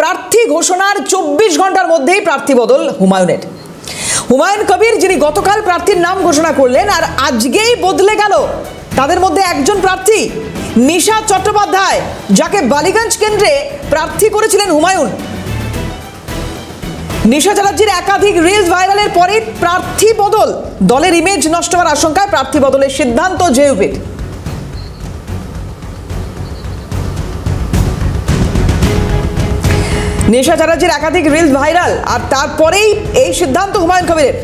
প্রার্থী ঘোষণার 24 ঘন্টার মধ্যেই প্রার্থী বদল হুমায়ুনের। হুমায়ুন কবির যিনি গতকাল প্রার্থীর নাম ঘোষণা করলেন আর আজকেই বদলে গেল তাদের মধ্যে একজন প্রার্থী নিশা চট্টোপাধ্যায়, যাকে বালিগঞ্জ কেন্দ্রে প্রার্থী করেছিলেন হুমায়ুন। নিশা চ্যাটার্জির একাধিক রিলস ভাইরালের পরে প্রার্থী বদল, দলের ইমেজ নষ্ট হওয়ার আশঙ্কায় প্রার্থী বদলের সিদ্ধান্ত জেইউপির। নিশা চ্যাটার্জির একাধিক রিলস ভাইরাল আর তারপরেই এই সিদ্ধান্ত হুমায়ুন কবিরের।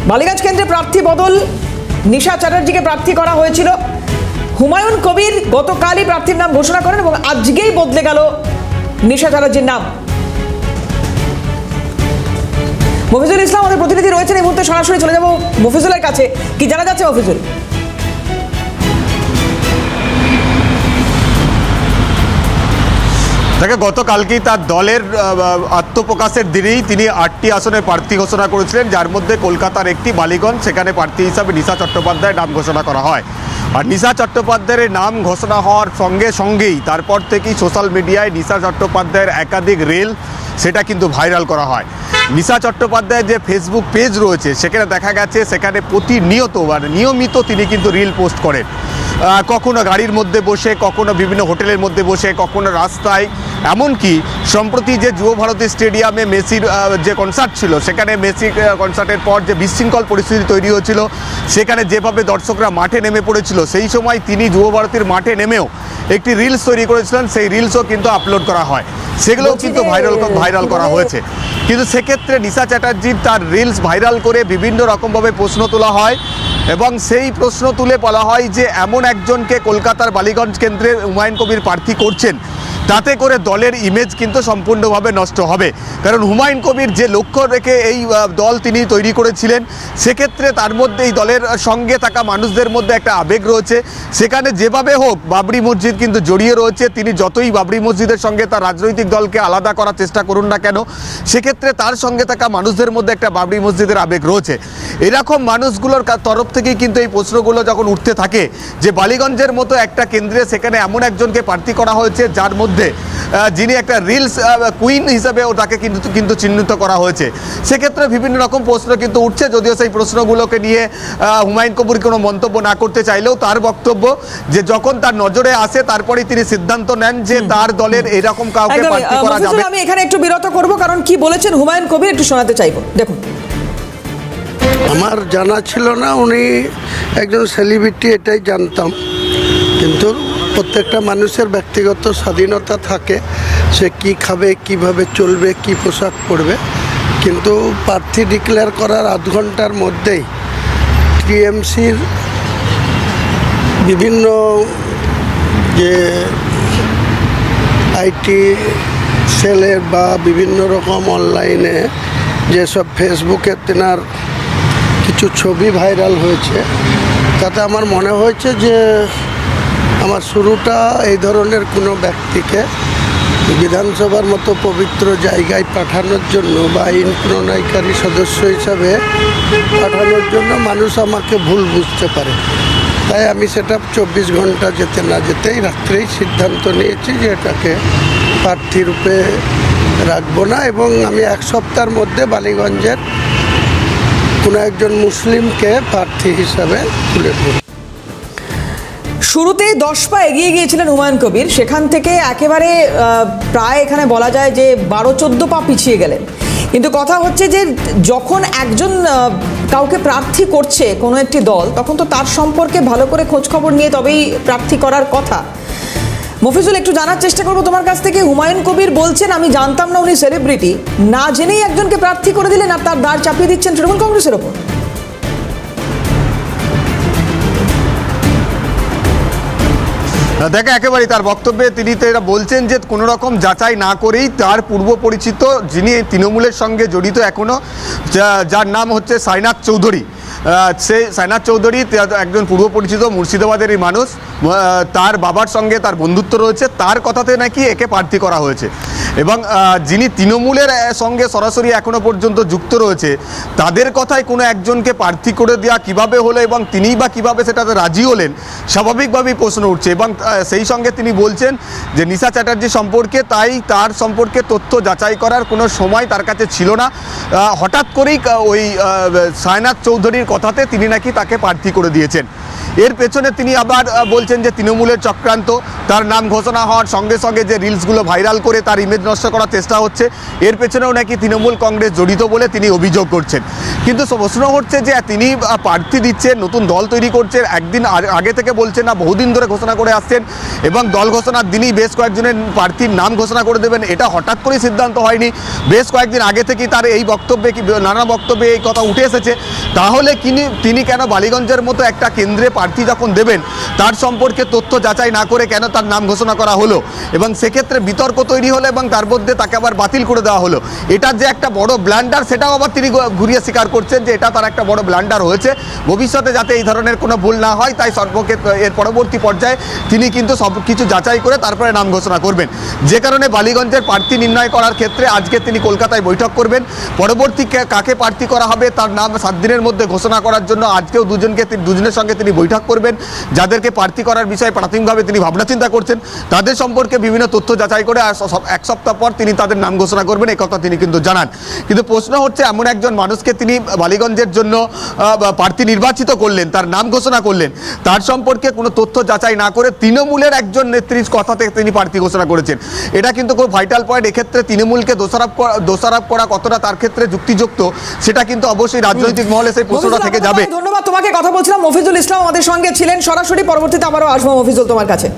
বালিগঞ্জ কেন্দ্রে প্রার্থী বদল, নিশা চ্যাটার্জিকে প্রার্থী করা হয়েছিল। হুমায়ুন কবির গতকালই প্রার্থীর নাম ঘোষণা করেন এবং আজকেই বদলে গেল নিশা চ্যাটার্জির নাম। মফিজুল ইসলাম আমাদের প্রতিনিধি রয়েছেন, এই মুহূর্তে সরাসরি চলে যাব মফিজুলের কাছে। কি জানা যাচ্ছে মফিজুল? দেখে গতকালকেই তার দলের আত্মপ্রকাশের দিনেই তিনি 8টি আসনে প্রার্থী ঘোষণা করেছিলেন, যার মধ্যে কলকাতার একটি বালিগঞ্জ, সেখানে প্রার্থী হিসাবে নিশা চট্টোপাধ্যায়ের নাম ঘোষণা করা হয়। আর নিশা চট্টোপাধ্যায়ের নাম ঘোষণা হওয়ার সঙ্গে সঙ্গেই তারপর থেকেই সোশ্যাল মিডিয়ায় নিশা চট্টোপাধ্যায়ের একাধিক রিল সেটা কিন্তু ভাইরাল করা হয়। নিশা চট্টোপাধ্যায়ের যে ফেসবুক পেজ রয়েছে সেখানে দেখা গেছে সেখানে প্রতিনিয়ত মানে নিয়মিত তিনি কিন্তু রিল পোস্ট করেন। কখনো গাড়ির মধ্যে বসে, কখনো বিভিন্ন হোটেলের মধ্যে বসে, কখনো রাস্তায়, এমনকি সম্প্রতি যে যুব ভারতী স্টেডিয়ামে মেসির যে কনসার্ট ছিল সেখানে মেসি কনসার্টের পর যে বিশৃঙ্খল পরিস্থিতি তৈরি হয়েছিল, সেখানে যেভাবে দর্শকরা মাঠে নেমে পড়েছিল, সেই সময় তিনি যুব ভারতীর মাঠে নেমেও একটি রিলস তৈরি করেছিলেন। সেই রিলসও কিন্তু আপলোড করা হয়, সেগুলোও কিন্তু ভাইরাল করা হয়েছে। কিন্তু সেক্ষেত্রে নিশা চ্যাটার্জির তার রিলস ভাইরাল করে বিভিন্ন রকমভাবে প্রশ্ন তোলা হয় এবং সেই প্রশ্ন তুলে বলা হয় যে এমন একজনকে কলকাতার বালিগঞ্জ কেন্দ্রে হুমায়ুন কবির প্রার্থী করছেন, তাতে করে দলের ইমেজ কিন্তু সম্পূর্ণভাবে নষ্ট হবে। কারণ হুমায়ুন কবির যে লক্ষ্য রেখে এই দল তিনি তৈরি করেছিলেন, সেক্ষেত্রে তার মধ্যে এই দলের সঙ্গে থাকা মানুষদের মধ্যে একটা আবেগ রয়েছে। সেখানে যেভাবে হোক বাবরি মসজিদ কিন্তু জড়িয়ে রয়েছে। তিনি যতই বাবরি মসজিদের সঙ্গে তার রাজনৈতিক দলকে আলাদা করার চেষ্টা করুন না কেন, সেক্ষেত্রে তার সঙ্গে থাকা মানুষদের মধ্যে একটা বাবরি মসজিদের আবেগ রয়েছে। এরকম মানুষগুলোর তরফ থেকেই কিন্তু এই প্রশ্নগুলো যখন উঠতে থাকে যে বালিগঞ্জের মতো একটা কেন্দ্রে সেখানে এমন একজনকে প্রার্থী করা হয়েছে যার মধ্যে যিনি একটা রিলস কুইন হিসাবেও তাকে কিন্তু চিহ্নিত করা হয়েছে, সেক্ষেত্রে বিভিন্ন রকম প্রশ্ন কিন্তু উঠছে। যদিও সেই প্রশ্নগুলোকে নিয়ে হুমায়ুন কবির কোনো মন্তব্য না করতে চাইলেও তার বক্তব্য যে যখন তার নজরে আসে তারপরেই তিনি সিদ্ধান্ত নেন যে তার দলের এরকম কাউকে প্রার্থী করা যাবে। আমি এখানে একটু বিরত করব, কারণ কি বলেছেন হুমায়ুন কবির একটু শোনাতে চাইবো, দেখুন। আমার জানা ছিল না উনি একজন সেলিব্রিটি, এটাই জানতাম। কিন্তু প্রত্যেকটা মানুষের ব্যক্তিগত স্বাধীনতা থাকে, সে কি খাবে, কিভাবে চলবে, কি পোশাক পরবে। কিন্তু প্রার্থী ডিক্লেয়ার করার আধ ঘন্টার মধ্যেই টিএমসির বিভিন্ন যে আইটি সেলের বা বিভিন্ন রকম অনলাইনে যেসব ফেসবুকে তেনার কিছু ছবি ভাইরাল হয়েছে, তাতে আমার মনে হয়েছে যে আমার শুরুটা এই ধরনের কোনো ব্যক্তিকে বিধানসভার মতো পবিত্র জায়গায় পাঠানোর জন্য বা আইন প্রণয়নকারী সদস্য হিসাবে পাঠানোর জন্য মানুষ আমাকে ভুল বুঝতে পারে। তাই আমি সেটা 24 ঘন্টা যেতে না যেতেই রাত্রেই সিদ্ধান্ত নিয়েছি যে এটাকে প্রার্থী রূপে রাখবো না, এবং আমি এক সপ্তাহের মধ্যে বালিগঞ্জের কোনো একজন মুসলিমকে প্রার্থী হিসাবে তুলে ধরব। শুরুতেই 10 পা এগিয়ে গিয়েছিলেন হুমায়ুন কবির, সেখান থেকে একেবারে প্রায় এখানে বলা যায় যে 12-14 পা পিছিয়ে গেলেন। কিন্তু কথা হচ্ছে যে যখন একজন কাউকে প্রার্থী করছে কোনো একটি দল, তখন তো তার সম্পর্কে ভালো করে খোঁজখবর নিয়ে তবেই প্রার্থী করার কথা। মফিজুল, একটু জানার চেষ্টা করবো তোমার কাছ থেকে। হুমায়ুন কবির বলছেন আমি জানতাম না উনি সেলিব্রিটি, না জেনেই একজনকে প্রার্থী করে দিলেন আর তার দাঁড় চাপিয়ে দিচ্ছেন তৃণমূল কংগ্রেসের ওপর। দেখে একেবারেই তার বক্তব্যে তিনি তো এরা বলছেন যে কোনো রকম যাচাই না করেই তার পূর্ব পরিচিত যিনি তৃণমূলের সঙ্গে জড়িত এখনও, যার নাম হচ্ছে সাইনাথ চৌধুরী, সেই সাইনাথ চৌধুরী একজন পূর্ব পরিচিত মুর্শিদাবাদেরই মানুষ, তার বাবার সঙ্গে তার বন্ধুত্ব রয়েছে, তার কথাতে নাকি একে প্রার্থী করা হয়েছে। এবং যিনি তৃণমূলের সঙ্গে সরাসরি এখনো পর্যন্ত যুক্ত রয়েছে তাদের কথায় কোনো একজনকে প্রার্থী করে দেওয়া কিভাবে হলো এবং তিনিই বা কীভাবে সেটাতে রাজি হলেন, স্বাভাবিকভাবেই প্রশ্ন উঠছে। এবং সেই সঙ্গে তিনি বলছেন যে নিশা চ্যাটার্জি সম্পর্কে তার সম্পর্কে তথ্য যাচাই করার কোনো সময় তার কাছে ছিল না, হঠাৎ করেই ওই সায়নাথ চৌধুরীর কথাতে তিনি নাকি তাকে প্রার্থী করে দিয়েছেন। এর পেছনে তিনি আবার বলছেন যে তৃণমূলের চক্রান্ত, তার নাম ঘোষণা হওয়ার সঙ্গে সঙ্গে যে রিলসগুলো ভাইরাল করে তার ইমেজ নষ্ট করার চেষ্টা হচ্ছে, এর পেছনেও নাকি তৃণমূল কংগ্রেস জড়িত বলে তিনি অভিযোগ করছেন। কিন্তু প্রশ্ন হচ্ছে যে তিনি প্রার্থী দিচ্ছেন, নতুন দল তৈরি করছেন, একদিন আগে থেকে বলছেন না, বহুদিন ধরে ঘোষণা করে আসছেন এবং দল ঘোষণার দিনই বেশ কয়েকজনের প্রার্থীর নাম ঘোষণা করে দেবেন, এটা হঠাৎ করেই সিদ্ধান্ত হয়নি। বেশ কয়েকদিন আগে থেকেই তার এই বক্তব্যে নানা বক্তব্যে এই কথা উঠে এসেছে। তাহলে তিনি কেন বালিগঞ্জের মতো একটা কেন্দ্রে প্রার্থী যখন দেবেন তার সম্পর্কে তথ্য যাচাই না করে কেন তার নাম ঘোষণা করা হলো এবং সেক্ষেত্রে বিতর্ক তৈরি হলো এবং তার মধ্যে তাকে আবার বাতিল করে দেওয়া হলো। এটা যে একটা বড় ব্ল্যান্ডার সেটাও আবার তিনি ঘুরিয়ে স্বীকার করছেন যে এটা তার একটা বড় ব্ল্যান্ডার হয়েছে, ভবিষ্যতে যাতে এই ধরনের কোনো ভুল না হয় তাই এর পরবর্তী পর্যায়ে তিনি কিন্তু সব কিছু যাচাই করে তারপরে নাম ঘোষণা করবেন। যে কারণে বালিগঞ্জের প্রার্থী নির্ণয় করার ক্ষেত্রে আজকে তিনি কলকাতায় বৈঠক করবেন। পরবর্তী কাকে প্রার্থী করা হবে তার নাম 7 দিনের মধ্যে ঘোষণা করার জন্য আজকেও দুজনের সঙ্গে তিনি বৈঠক করবেন। যাদেরকে প্রার্থী করার বিষয়ে প্রাথমিকভাবে তিনি ভাবনা চিন্তা করছেন তাদের সম্পর্কে বিভিন্ন তথ্য যাচাই করে এক সপ্তাহ পর তিনি তাদের নাম ঘোষণা করবেন, এই কথা তিনি কিন্তু জানান। কিন্তু প্রশ্ন হচ্ছে এমন একজন মানুষকে তিনি বালিগঞ্জের জন্য প্রার্থী নির্বাচিত করলেন, তার নাম ঘোষণা করলেন, তার সম্পর্কে কোনো তথ্য যাচাই না করে তৃণমূলের একজন নেত্রীর কথাতে তিনি প্রার্থী ঘোষণা করেছেন। এটা কিন্তু খুব ভাইটাল পয়েন্ট। এক্ষেত্রে তৃণমূলকে দোষারোপ করা কতটা তার ক্ষেত্রে যুক্তিযুক্ত সেটা কিন্তু অবশ্যই রাজনৈতিক মহলে সেই প্রশ্নটা থেকে যাবে। ধন্যবাদ তোমাকে। কথা বলছিলাম মফিজুল ইসলাম আমাদের সঙ্গে ছিলেন সরাসরি, পরবর্তীতে আবারও আসবো মফিজুল তোমার কাছে।